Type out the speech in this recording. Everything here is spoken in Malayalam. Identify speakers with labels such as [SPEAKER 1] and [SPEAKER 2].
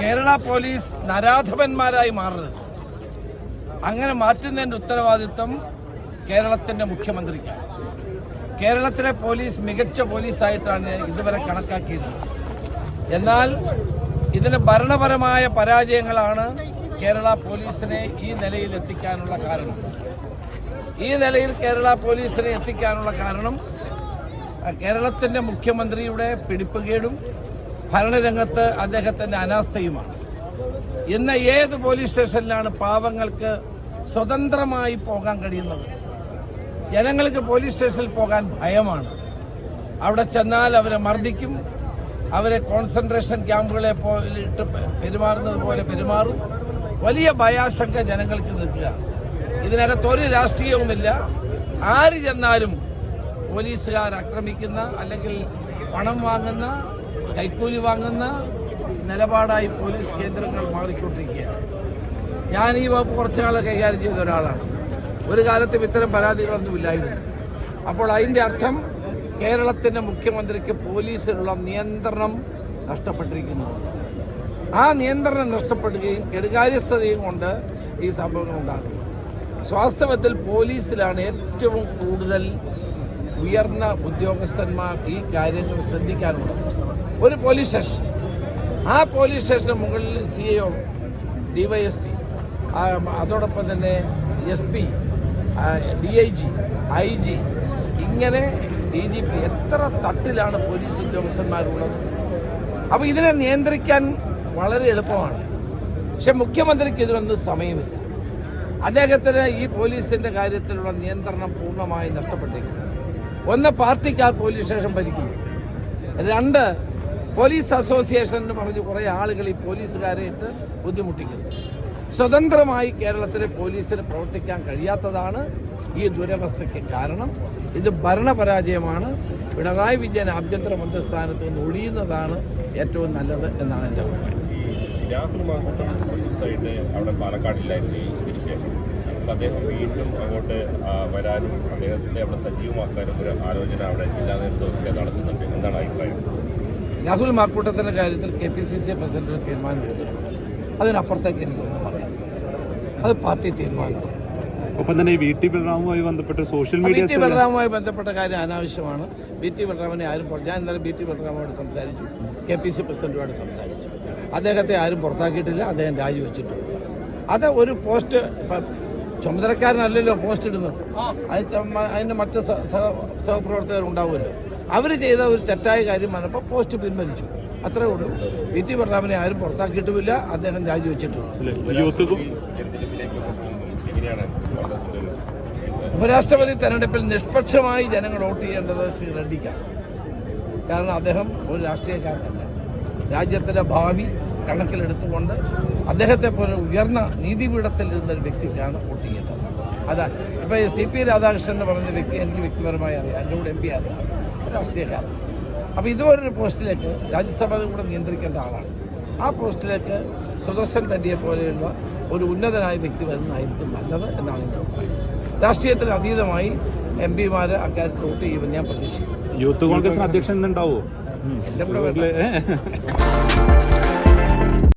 [SPEAKER 1] കേരള പോലീസ് നരാധപന്മാരായി മാറരുത്. അങ്ങനെ മാറ്റുന്നതിൻ്റെ ഉത്തരവാദിത്വം കേരളത്തിൻ്റെ മുഖ്യമന്ത്രിക്കാണ്. കേരളത്തിലെ പോലീസ് മികച്ച പോലീസായിട്ടാണ് ഇതുവരെ കണക്കാക്കിയത്. എന്നാൽ ഇതിന് ഭരണപരമായ പരാജയങ്ങളാണ് കേരള പോലീസിനെ ഈ നിലയിൽ എത്തിക്കാനുള്ള കാരണം. ഈ നിലയിൽ കേരള പോലീസിനെ എത്തിക്കാനുള്ള കാരണം കേരളത്തിൻ്റെ മുഖ്യമന്ത്രിയുടെ പിടിപ്പുകേടും ഭരണരംഗത്ത് അദ്ദേഹത്തിൻ്റെ അനാസ്ഥയുമാണ്. ഇന്ന് ഏത് പോലീസ് സ്റ്റേഷനിലാണ് പാവങ്ങൾക്ക് സ്വതന്ത്രമായി പോകാൻ കഴിയുന്നത്? ജനങ്ങൾക്ക് പോലീസ് സ്റ്റേഷനിൽ പോകാൻ ഭയമാണ്. അവിടെ ചെന്നാൽ അവരെ മർദ്ദിക്കും, അവരെ കോൺസെൻട്രേഷൻ ക്യാമ്പുകളെ ഇട്ട് പെരുമാറുന്നത് പോലെ പെരുമാറും. വലിയ ഭയാശങ്ക ജനങ്ങൾക്ക് നിൽക്കുക. ഇതിനകത്ത് ഒരു രാഷ്ട്രീയവുമില്ല. ആര് ചെന്നാലും പോലീസുകാർ ആക്രമിക്കുന്ന അല്ലെങ്കിൽ പണം വാങ്ങുന്ന, കൈക്കൂലി വാങ്ങുന്ന നിലപാടായി പോലീസ് കേന്ദ്രങ്ങൾ മാറിക്കൊണ്ടിരിക്കുകയാണ്. ഞാൻ ഈ വകുപ്പ് കുറച്ചു നാൾ കൈകാര്യം ചെയ്ത ഒരാളാണ്. ഒരു കാലത്തും ഇത്തരം പരാതികളൊന്നുമില്ലായിരുന്നു. അപ്പോൾ അതിൻ്റെ അർത്ഥം കേരളത്തിൻ്റെ മുഖ്യമന്ത്രിക്ക് പോലീസിലുള്ള നിയന്ത്രണം നഷ്ടപ്പെട്ടിരിക്കുന്നു. ആ നിയന്ത്രണം നഷ്ടപ്പെടുകയും കെടുകാര്യസ്ഥതയും കൊണ്ട് ഈ സംഭവങ്ങൾ ഉണ്ടാകുന്നു. വാസ്തവത്തിൽ പോലീസിലാണ് ഏറ്റവും കൂടുതൽ ഉയർന്ന ഉദ്യോഗസ്ഥന്മാർ ഈ കാര്യങ്ങൾ ശ്രദ്ധിക്കാനുള്ളത്. ഒരു പോലീസ് സ്റ്റേഷൻ, ആ പോലീസ് സ്റ്റേഷന് മുകളിൽ CIO, DYSP, അതോടൊപ്പം തന്നെ SP, DIG, IG, ഇങ്ങനെ DGP, എത്ര തട്ടിലാണ് പോലീസ് ഉദ്യോഗസ്ഥന്മാരുള്ളത്. അപ്പോൾ ഇതിനെ നിയന്ത്രിക്കാൻ വളരെ എളുപ്പമാണ്. പക്ഷെ മുഖ്യമന്ത്രിക്ക് ഇതിനൊന്നും സമയമില്ല. അദ്ദേഹത്തിന് ഈ പോലീസിന്റെ കാര്യത്തിലുള്ള നിയന്ത്രണം പൂർണ്ണമായി നഷ്ടപ്പെട്ടിരിക്കുന്നു. ഒന്ന്, പാർട്ടിക്കാർ പോലീസ് സ്റ്റേഷൻ ഭരിക്കുന്നു. രണ്ട്, പോലീസ് അസോസിയേഷൻ എന്ന് പറഞ്ഞ് കുറേ ആളുകൾ ഈ പോലീസുകാരെ ഇട്ട് ബുദ്ധിമുട്ടിക്കുന്നു. സ്വതന്ത്രമായി കേരളത്തിലെ പോലീസിന് പ്രവർത്തിക്കാൻ കഴിയാത്തതാണ് ഈ ദുരവസ്ഥയ്ക്ക് കാരണം. ഇത് ഭരണപരാജയമാണ്. പിണറായി വിജയൻ ആഭ്യന്തരമന്ത്രി സ്ഥാനത്ത് നിന്ന് ഒഴിയുന്നതാണ് ഏറ്റവും നല്ലത് എന്നാണ് എൻ്റെ അഭിപ്രായം.
[SPEAKER 2] രാഹുൽ മാങ്കൂട്ടം ദിവസമായിട്ട് അവിടെ പാലക്കാടില്ലായിരുന്നു ഇതിന് ശേഷം. അപ്പം അദ്ദേഹം വീണ്ടും അങ്ങോട്ട് വരാനും അദ്ദേഹത്തെ അവിടെ സജീവമാക്കാനും ഒരു ആലോചന അവിടെ ജില്ലാ നേതൃത്വമൊക്കെ നടത്തുന്നുണ്ട്. എന്താണ് അഭിപ്രായം?
[SPEAKER 1] രാഹുൽ മാങ്കൂട്ടത്തിൻ്റെ കാര്യത്തിൽ KPCC പ്രസിഡന്റ് തീരുമാനം എടുത്തിട്ടുണ്ട്. അതിനപ്പുറത്തേക്ക് എനിക്കൊന്നും പറയാം. അത് പാർട്ടി തീരുമാനമാണ്.
[SPEAKER 3] ഒപ്പം തന്നെ VT ബലറാമുമായി ബന്ധപ്പെട്ട് സോഷ്യൽ മീഡിയ
[SPEAKER 1] VT ബലറാമുമായി ബന്ധപ്പെട്ട കാര്യം അനാവശ്യമാണ്. VT ബലറാമിനെ ആരും ഞാൻ ഇന്നലെ VT ബലറാമുമായിട്ട് സംസാരിച്ചു, KPCC പ്രസിഡന്റുമായിട്ട് സംസാരിച്ചു. അദ്ദേഹത്തെ ആരും പുറത്താക്കിയിട്ടില്ല, അദ്ദേഹം രാജിവെച്ചിട്ടില്ല. അത് ഒരു പോസ്റ്റ്, ചുമതലക്കാരനല്ലല്ലോ പോസ്റ്റ് ഇടുന്നത്, അതിന് മറ്റ് സഹപ്രവർത്തകർ ഉണ്ടാവുമല്ലോ. അവർ ചെയ്ത ഒരു തെറ്റായ കാര്യം വന്നപ്പോൾ പോസ്റ്റ് പിൻവലിച്ചു, അത്രേ ഉള്ളൂ. VT ബലറാമിനെ ആരും പുറത്താക്കിയിട്ടുമില്ല, അദ്ദേഹം രാജിവെച്ചിട്ടുമില്ല. ഉപരാഷ്ട്രപതി തെരഞ്ഞെടുപ്പിൽ നിഷ്പക്ഷമായി ജനങ്ങൾ വോട്ട് ചെയ്യേണ്ടത് ശ്രീ റെഡ്ഡിക്കാണ്. കാരണം അദ്ദേഹം ഒരു രാഷ്ട്രീയക്കാരനല്ല. രാജ്യത്തിൻ്റെ ഭാവി കണക്കിലെടുത്തുകൊണ്ട് അദ്ദേഹത്തെ പോലെ ഉയർന്ന നീതിപീഠത്തിൽ ഇരുന്നൊരു വ്യക്തിക്കാണ് വോട്ട് ചെയ്യേണ്ടത്. അതാണ് ഇപ്പോൾ CP രാധാകൃഷ്ണൻ എന്ന് പറഞ്ഞ വ്യക്തി എനിക്ക് വ്യക്തിപരമായി അറിയാം, എൻ്റെ കൂടെ MP അറിയാം, രാഷ്ട്രീയക്കാരൻ. അപ്പോൾ ഇതുപോലൊരു പോസ്റ്റിലേക്ക് രാജ്യസഭ കൂടെ നിയന്ത്രിക്കേണ്ട ആളാണ്. ആ പോസ്റ്റിലേക്ക് സുദർശൻ റെഡ്ഡിയെ പോലെയുള്ള ഒരു ഉന്നതനായ വ്യക്തി വരുന്നതായിരിക്കും നല്ലത് എന്നാണ് എൻ്റെ അഭിപ്രായം. രാഷ്ട്രീയത്തിന് അതീതമായി MP-മാർ അക്കാര്യത്തിൽ വോട്ട് ചെയ്യുമെന്ന് ഞാൻ പ്രതീക്ഷിക്കുന്നു.
[SPEAKER 3] യൂത്ത് കോൺഗ്രസിന് അധ്യക്ഷൻ ഉണ്ടാവുമോ?
[SPEAKER 1] എൻ്റെ കൂടെ